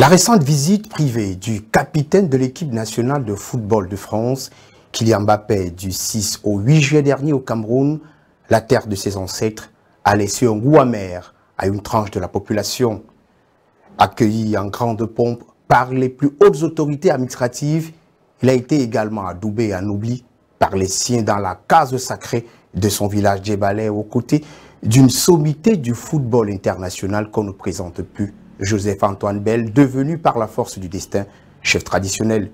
La récente visite privée du capitaine de l'équipe nationale de football de France, Kylian Mbappé, du 6 au 8 juillet dernier au Cameroun, la terre de ses ancêtres, a laissé un goût amer à une tranche de la population. Accueilli en grande pompe par les plus hautes autorités administratives, il a été également adoubé et anobli par les siens dans la case sacrée de son village djébalais, aux côtés d'une sommité du football international qu'on ne présente plus. Joseph-Antoine Bell, devenu par la force du destin chef traditionnel.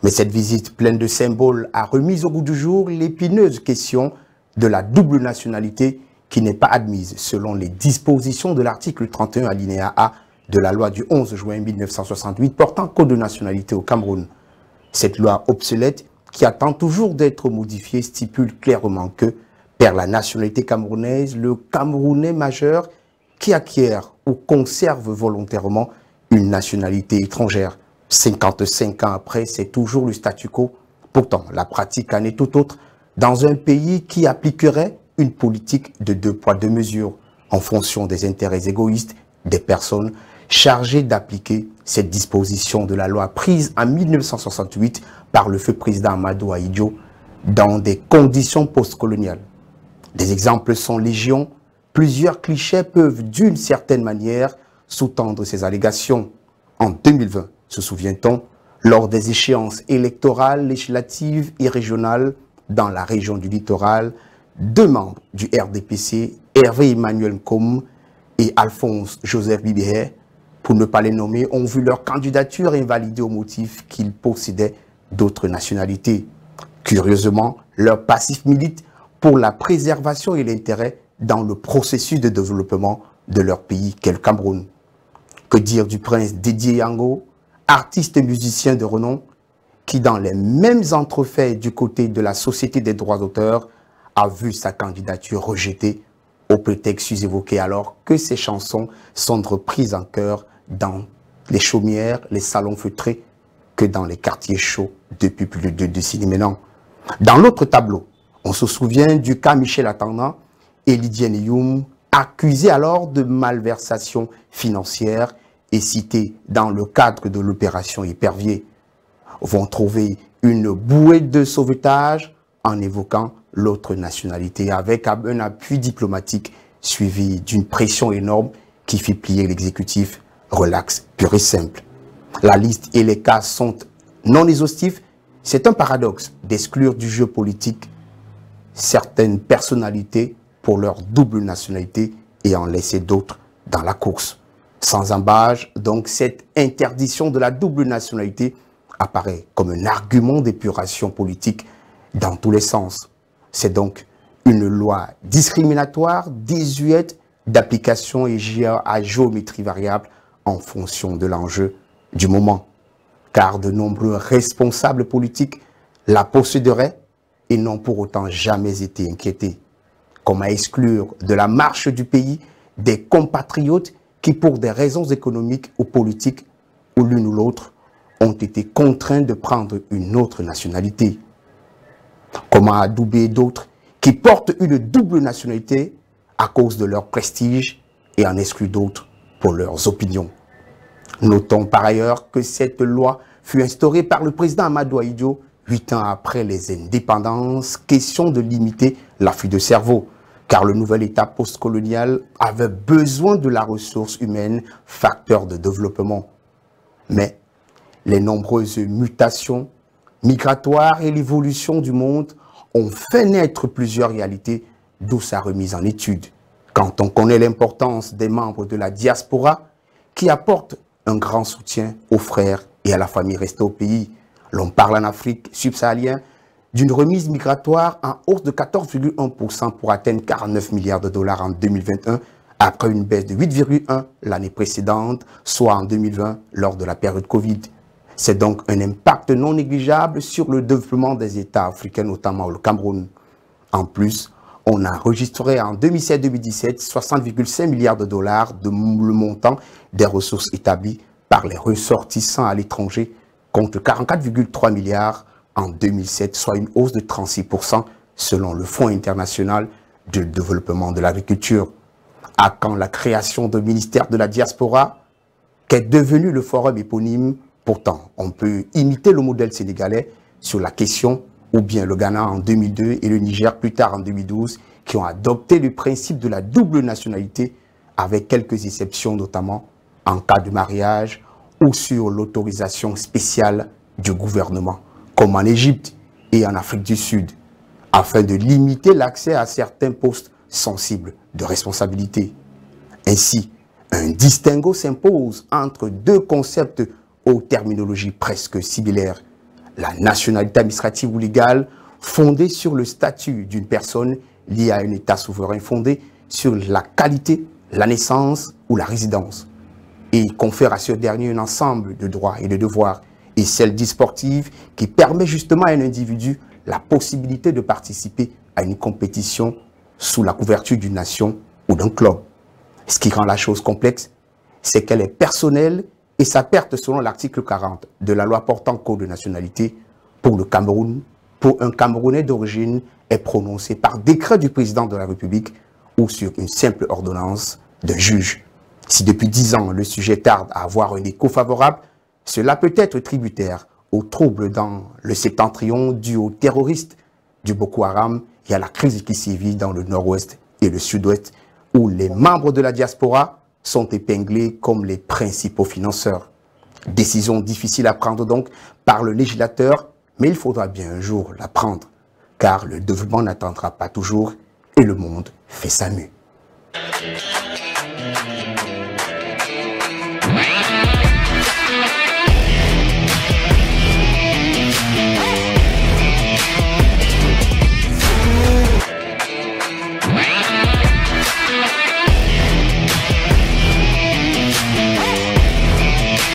Mais cette visite pleine de symboles a remis au goût du jour l'épineuse question de la double nationalité qui n'est pas admise selon les dispositions de l'article 31 alinéa A de la loi du 11 juin 1968 portant code de nationalité au Cameroun. Cette loi obsolète qui attend toujours d'être modifiée stipule clairement que, perd la nationalité camerounaise, le Camerounais majeur qui acquiert ou conserve volontairement une nationalité étrangère. 55 ans après, c'est toujours le statu quo. Pourtant, la pratique en est tout autre dans un pays qui appliquerait une politique de 2 poids 2 mesures en fonction des intérêts égoïstes des personnes chargées d'appliquer cette disposition de la loi prise en 1968 par le feu président Amadou Ahidjo dans des conditions postcoloniales. Des exemples sont légion. Plusieurs clichés peuvent d'une certaine manière sous-tendre ces allégations. En 2020, se souvient-on, lors des échéances électorales, législatives et régionales dans la région du littoral, 2 membres du RDPC, Hervé Emmanuel Nkom et Alphonse Joseph Bibéhe, pour ne pas les nommer, ont vu leur candidature invalidée au motif qu'ils possédaient d'autres nationalités. Curieusement, leur passif milite pour la préservation et l'intérêt dans le processus de développement de leur pays qu'est le Cameroun. Que dire du prince Didier Yango, artiste et musicien de renom, qui dans les mêmes entrefaits du côté de la Société des droits d'auteur a vu sa candidature rejetée au prétexte évoqué alors que ses chansons sont reprises en chœur dans les chaumières, les salons feutrés, que dans les quartiers chauds depuis plus de 2 décennies maintenant. Dans l'autre tableau, on se souvient du cas Michel Attendant et Lydia Neyoum, accusés alors de malversation financière et cités dans le cadre de l'opération Épervier, vont trouver une bouée de sauvetage en évoquant l'autre nationalité avec un appui diplomatique suivi d'une pression énorme qui fit plier l'exécutif relax, pur et simple. La liste et les cas sont non exhaustifs. C'est un paradoxe d'exclure du jeu politique certaines personnalités pour leur double nationalité et en laisser d'autres dans la course. Sans embâche, donc, cette interdiction de la double nationalité apparaît comme un argument d'épuration politique dans tous les sens. C'est donc une loi discriminatoire, désuète d'application et à géométrie variable en fonction de l'enjeu du moment. Car de nombreux responsables politiques la posséderaient et n'ont pour autant jamais été inquiétés. Comme à exclure de la marche du pays des compatriotes qui, pour des raisons économiques ou politiques, ou l'une ou l'autre, ont été contraints de prendre une autre nationalité. Comment adouber d'autres qui portent une double nationalité à cause de leur prestige et en excluent d'autres pour leurs opinions. Notons par ailleurs que cette loi fut instaurée par le président Amadou Ahidjo 8 ans après les indépendances, question de limiter l'afflux de cerveau, car le nouvel État postcolonial avait besoin de la ressource humaine, facteur de développement. Mais les nombreuses mutations migratoires et l'évolution du monde ont fait naître plusieurs réalités, d'où sa remise en étude. Quand on connaît l'importance des membres de la diaspora qui apportent un grand soutien aux frères et à la famille restée au pays, l'on parle en Afrique subsaharienne d'une remise migratoire en hausse de 14,1% pour atteindre 49 milliards de dollars en 2021, après une baisse de 8,1% l'année précédente, soit en 2020 lors de la période Covid. C'est donc un impact non négligeable sur le développement des États africains, notamment le Cameroun. En plus, on a enregistré en 2017 60,5 milliards de dollars de le montant des ressources établies par les ressortissants à l'étranger, contre 44,3 milliards en 2007, soit une hausse de 36% selon le Fonds international de développement de l'agriculture. À quand la création d'un ministère de la diaspora? qu'est devenu le forum éponyme. Pourtant, on peut imiter le modèle sénégalais sur la question, ou bien le Ghana en 2002 et le Niger plus tard en 2012, qui ont adopté le principe de la double nationalité, avec quelques exceptions, notamment en cas de mariage ou sur l'autorisation spéciale du gouvernement, comme en Égypte et en Afrique du Sud, afin de limiter l'accès à certains postes sensibles de responsabilité. Ainsi, un distinguo s'impose entre deux concepts aux terminologies presque similaires. La nationalité administrative ou légale, fondée sur le statut d'une personne liée à un État souverain fondé sur la qualité, la naissance ou la résidence, et confère à ce dernier un ensemble de droits et de devoirs, et celle dite sportive qui permet justement à un individu la possibilité de participer à une compétition sous la couverture d'une nation ou d'un club. Ce qui rend la chose complexe, c'est qu'elle est personnelle et sa perte selon l'article 40 de la loi portant code de nationalité pour le Cameroun, pour un Camerounais d'origine, est prononcée par décret du président de la République ou sur une simple ordonnance d'un juge. Si depuis 10 ans, le sujet tarde à avoir un écho favorable, cela peut être tributaire aux troubles dans le septentrion dû aux terroristes du Boko Haram et à la crise qui sévit dans le nord-ouest et le sud-ouest, où les membres de la diaspora sont épinglés comme les principaux financeurs. Décision difficile à prendre donc par le législateur, mais il faudra bien un jour la prendre, car le développement n'attendra pas toujours et le monde fait sa mue.